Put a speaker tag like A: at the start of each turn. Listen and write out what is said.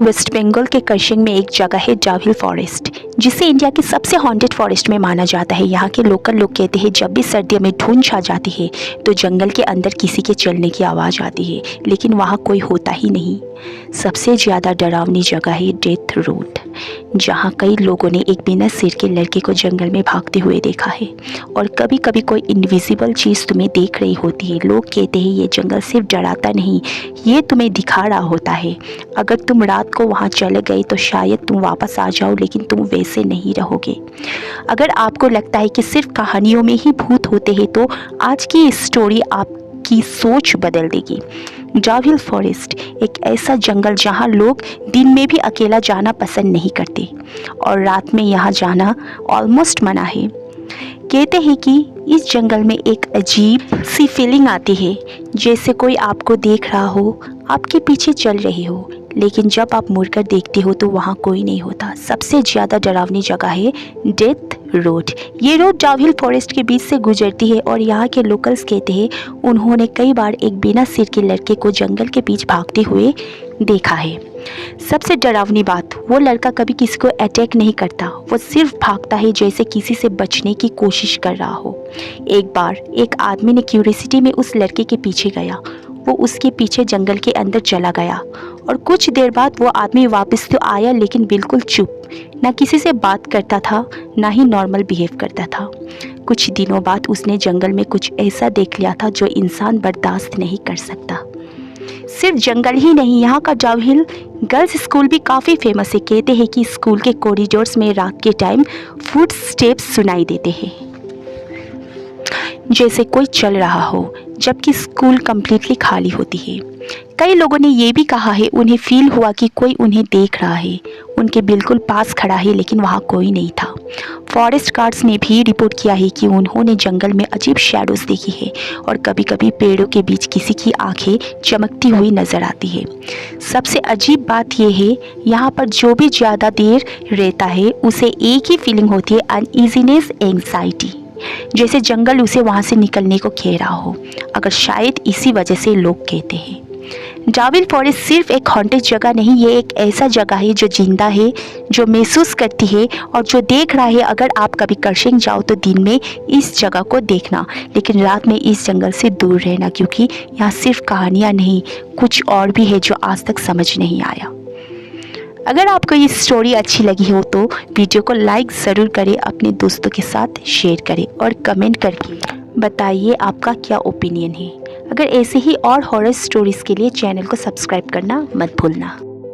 A: Waste Bengal के कर्शिंग में एक जगह है डाउहिल फॉरेस्ट, जिसे इंडिया के सबसे हॉन्टेड फॉरेस्ट में माना जाता है। यहाँ के लोकल लोग कहते हैं जब भी सर्दियों में धुंध छा जाती है तो जंगल के अंदर किसी के चलने की आवाज़ आती है, लेकिन वहाँ कोई होता ही नहीं। सबसे ज़्यादा डरावनी जगह है डेथ रोड, जहाँ कई लोगों ने एक बिना सिर के लड़के को जंगल में भागते हुए देखा है। और कभी कभी कोई इनविजिबल चीज़ तुम्हें देख रही होती है। लोग कहते हैं ये जंगल सिर्फ डराता नहीं, ये तुम्हें दिखा रहा होता है। अगर तुम रात को वहाँ चले गए तो शायद तुम वापस आ जाओ, लेकिन तुम वैसे नहीं रहोगे। अगर आपको लगता है कि सिर्फ कहानियों में ही भूत होते हैं तो आज की स्टोरी आपकी सोच बदल देगी। डाउहिल फॉरेस्ट एक ऐसा जंगल जहाँ लोग दिन में भी अकेला जाना पसंद नहीं करते और रात में यहाँ जाना ऑलमोस्ट मना है। कहते हैं कि इस जंगल में एक अजीब सी फीलिंग आती है, जैसे कोई आपको देख रहा हो, आपके पीछे चल रही हो, लेकिन जब आप मुड़कर देखते हो तो वहाँ कोई नहीं होता। सबसे ज़्यादा डरावनी जगह है डेथ रोड। ये रोड डाउहिल फॉरेस्ट के बीच से गुजरती है और यहाँ के लोकल्स कहते हैं उन्होंने कई बार एक बिना सिर के लड़के को जंगल के बीच भागते हुए देखा है। सबसे डरावनी बात, वो लड़का कभी किसी को अटैक नहीं करता, वो सिर्फ भागता है जैसे किसी से बचने की कोशिश कर रहा हो। एक बार एक आदमी ने क्यूरियोसिटी में उस लड़के के पीछे गया। वो उसके पीछे जंगल के अंदर चला गया और कुछ देर बाद वो आदमी वापस तो आया, लेकिन बिल्कुल चुप, ना किसी से बात करता था ना ही नॉर्मल बिहेव करता था। कुछ दिनों बाद उसने जंगल में कुछ ऐसा देख लिया था जो इंसान बर्दाश्त नहीं कर सकता। सिर्फ जंगल ही नहीं, यहाँ का डाउहिल गर्ल्स स्कूल भी काफ़ी फेमस है। कहते हैं कि स्कूल के कॉरिडोर्स में रात के टाइम फुट स्टेप्स सुनाई देते हैं, जैसे कोई चल रहा हो, जबकि स्कूल कम्प्लीटली खाली होती है। कई लोगों ने ये भी कहा है उन्हें फील हुआ कि कोई उन्हें देख रहा है, उनके बिल्कुल पास खड़ा है, लेकिन वहाँ कोई नहीं था। फॉरेस्ट गार्ड्स ने भी रिपोर्ट किया है कि उन्होंने जंगल में अजीब शैडोज़ देखी है और कभी कभी पेड़ों के बीच किसी की आंखें चमकती हुई नज़र आती है। सबसे अजीब बात यह है, यहाँ पर जो भी ज़्यादा देर रहता है उसे एक ही फीलिंग होती है, अनईजीनेस, एंग्जाइटी, जैसे जंगल उसे वहाँ से निकलने को कह रहा हो। अगर शायद इसी वजह से लोग कहते हैं डाउहिल फॉरेस्ट सिर्फ एक हॉन्टेड जगह नहीं, ये एक ऐसा जगह है जो जिंदा है, जो महसूस करती है और जो देख रहा है। अगर आप कभी कर्शिंग जाओ तो दिन में इस जगह को देखना, लेकिन रात में इस जंगल से दूर रहना, क्योंकि यहाँ सिर्फ कहानियाँ नहीं, कुछ और भी है जो आज तक समझ नहीं आया। अगर आपको ये स्टोरी अच्छी लगी हो तो वीडियो को लाइक ज़रूर करें, अपने दोस्तों के साथ शेयर करें और कमेंट करके बताइए आपका क्या ओपिनियन है। अगर ऐसे ही और हॉरर स्टोरीज़ के लिए चैनल को सब्सक्राइब करना मत भूलना।